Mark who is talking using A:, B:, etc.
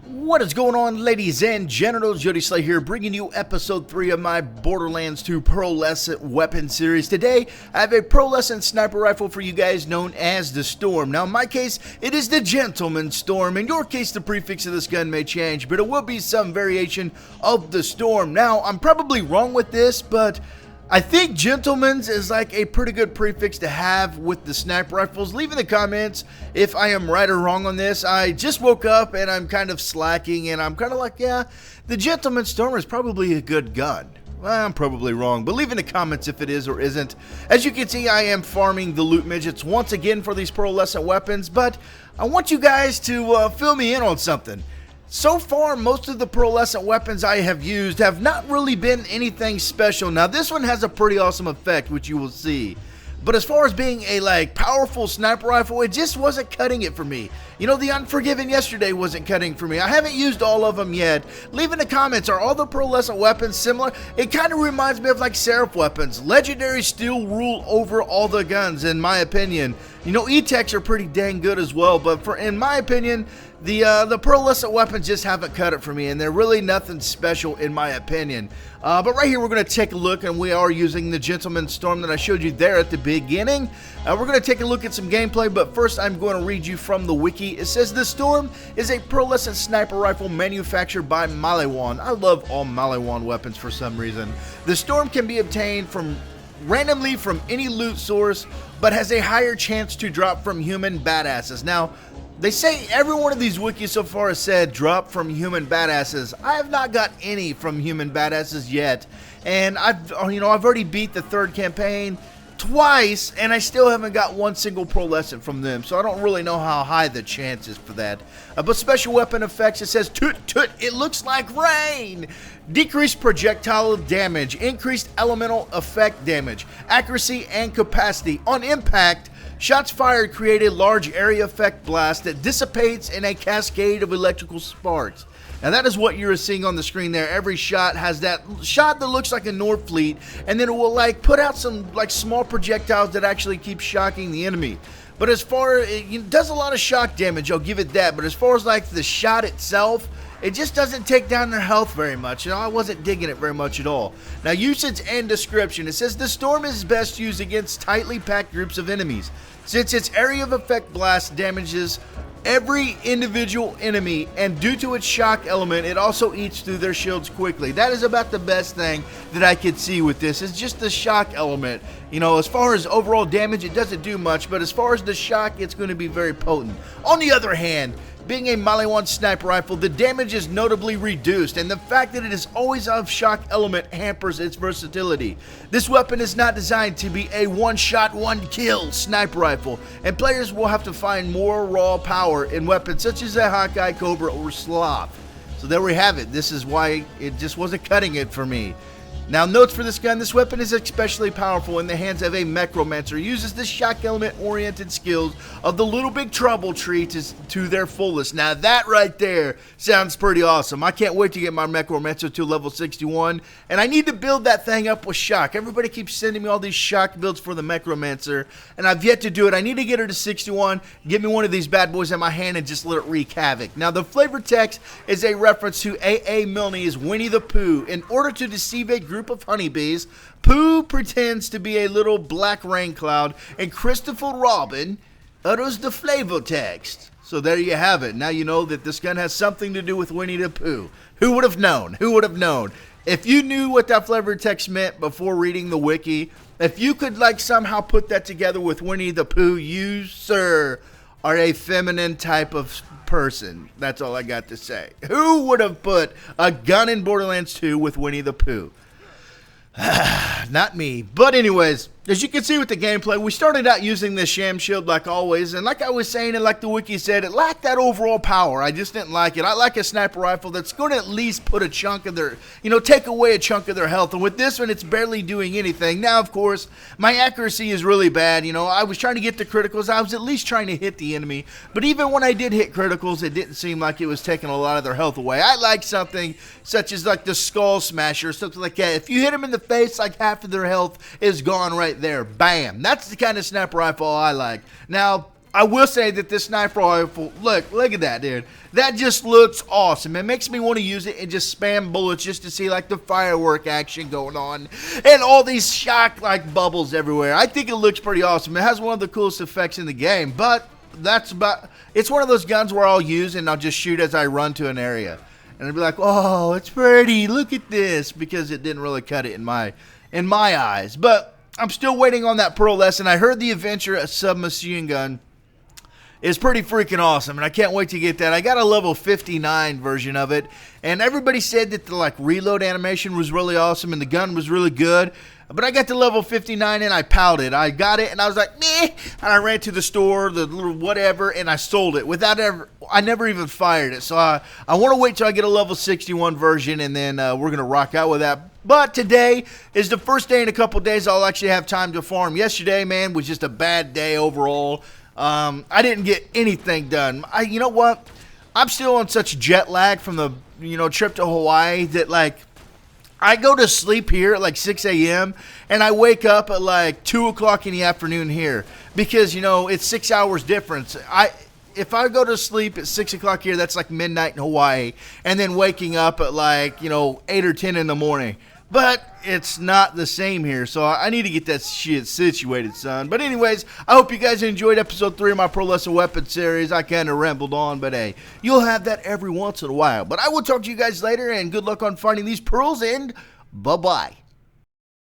A: What is going on, ladies and genitals? YOTESLAYA here, bringing you episode 3 of my Borderlands 2 Pearlescent weapon series. Today, I have a Pearlescent sniper rifle for you guys known as the Storm. Now, in my case, it is the Gentleman Storm. In your case, the prefix of this gun may change, but it will be some variation of the Storm. Now, I'm probably wrong with this, but I think Gentleman's is like a pretty good prefix to have with the sniper rifles. Leave in the comments if I am right or wrong on this. I just woke up and I'm kind of slacking and I'm kind of like, yeah, the Gentleman Storm is probably a good gun. Well, I'm probably wrong, but leave in the comments if it is or isn't. As you can see, I am farming the loot midgets once again for these Pearlescent weapons, but I want you guys to fill me in on something. So far, most of the Pearlescent weapons I have used have not really been anything special. Now, this one has a pretty awesome effect, which you will see. But as far as being a powerful sniper rifle, it just wasn't cutting it for me. You know, the Unforgiven yesterday wasn't cutting for me. I haven't used all of them yet. Leave in the comments, are all the Pearlescent weapons similar? It kind of reminds me of like Seraph weapons. Legendaries still rule over all the guns, in my opinion. You know, E-Techs are pretty dang good as well, but in my opinion, the Pearlescent weapons just haven't cut it for me, and they're really nothing special in my opinion. But right here, we're going to take a look, and we are using the Gentleman Storm that I showed you there at the beginning. We're going to take a look at some gameplay, but first I'm going to read you from the wiki. It says, the Storm is a Pearlescent sniper rifle manufactured by Maliwan. I love all Maliwan weapons for some reason. The Storm can be obtained randomly from any loot source, but has a higher chance to drop from human badasses. Now, they say every one of these wikis so far has said drop from human badasses. I have not got any from human badasses yet, and I've already beat the third campaign twice, and I still haven't got one single Pearlescent from them, so I don't really know how high the chance is for that. But special weapon effects, it says toot toot, it looks like rain. Decreased projectile damage, increased elemental effect damage, accuracy and capacity. On impact, shots fired create a large area effect blast that dissipates in a cascade of electrical sparks. Now that is what you're seeing on the screen there. Every shot has that shot that looks like a Norfleet, and then it will put out some small projectiles that actually keep shocking the enemy. But as far as it does a lot of shock damage, I'll give it that. But as far as the shot itself, it just doesn't take down their health very much. You know, I wasn't digging it very much at all. Now, usage and description. It says the Storm is best used against tightly packed groups of enemies, since its area of effect blast damages every individual enemy, and due to its shock element, it also eats through their shields quickly. That is about the best thing that I could see with this. It's just the shock element. You know, as far as overall damage, it doesn't do much, but as far as the shock, it's going to be very potent. On the other hand, being a Maliwan sniper rifle, the damage is notably reduced, and the fact that it is always of shock element hampers its versatility. This weapon is not designed to be a one-shot, one-kill sniper rifle, and players will have to find more raw power in weapons such as the Hawkeye, Cobra, or Sloth. So there we have it. This is why it just wasn't cutting it for me. Now, notes for this gun: this weapon is especially powerful in the hands of a Necromancer. Uses the shock element-oriented skills of the Little Big Trouble tree to their fullest. Now, that right there sounds pretty awesome. I can't wait to get my Necromancer to level 61, and I need to build that thing up with shock. Everybody keeps sending me all these shock builds for the Necromancer, and I've yet to do it. I need to get her to 61, get me one of these bad boys in my hand, and just let it wreak havoc. Now, the flavor text is a reference to A.A. Milne's Winnie the Pooh. In order to deceive a group of honeybees, Pooh pretends to be a little black rain cloud, and Christopher Robin utters the flavor text. So there you have it. Now you know that this gun has something to do with Winnie the Pooh. Who would have known? Who would have known? If you knew what that flavor text meant before reading the wiki, if you could somehow put that together with Winnie the Pooh, you, sir, are a feminine type of person. That's all I got to say. Who would have put a gun in Borderlands 2 with Winnie the Pooh? Not me. But anyways, as you can see with the gameplay, we started out using this sham shield like always, and like I was saying and like the wiki said, it lacked that overall power. I just didn't like it. I like a sniper rifle that's going to at least put a chunk of their, take away a chunk of their health, and with this one, it's barely doing anything. Now, of course, my accuracy is really bad. I was trying to get the criticals. I was at least trying to hit the enemy, but even when I did hit criticals, it didn't seem like it was taking a lot of their health away. I like something such as the Skull Smasher, something like that. If you hit them in the face, half of their health is gone right there. Bam. That's the kind of sniper rifle I like. Now, I will say that this sniper rifle, look at that, dude. That just looks awesome. It makes me want to use it and just spam bullets just to see like the firework action going on and all these shock like bubbles everywhere. I think it looks pretty awesome. It has one of the coolest effects in the game, but it's one of those guns where I'll use and I'll just shoot as I run to an area. And I'll be like, oh, it's pretty. Look at this, because it didn't really cut it in my eyes. But I'm still waiting on that Pearlescent. I heard the Adventure submachine gun is pretty freaking awesome, and I can't wait to get that. I got a level 59 version of it, and everybody said that the like reload animation was really awesome and the gun was really good. But I got to level 59 and I pouted. I got it and I was like, meh, and I ran to the store, the little whatever, and I sold it I never even fired it. So I want to wait till I get a level 61 version, and then we're going to rock out with that. But today is the first day in a couple days I'll actually have time to farm. Yesterday, man, was just a bad day overall. I didn't get anything done. You know what? I'm still on such jet lag from the trip to Hawaii that like I go to sleep here at like 6 a.m. and I wake up at like 2 o'clock in the afternoon here because it's 6 hours difference. If I go to sleep at 6 o'clock here, that's like midnight in Hawaii, and then waking up at like 8 or 10 in the morning. But it's not the same here, so I need to get that shit situated, son. But anyways, I hope you guys enjoyed episode 3 of my Pearlescent weapon series. I kind of rambled on, but hey, you'll have that every once in a while. But I will talk to you guys later, and good luck on finding these pearls, and bye-bye.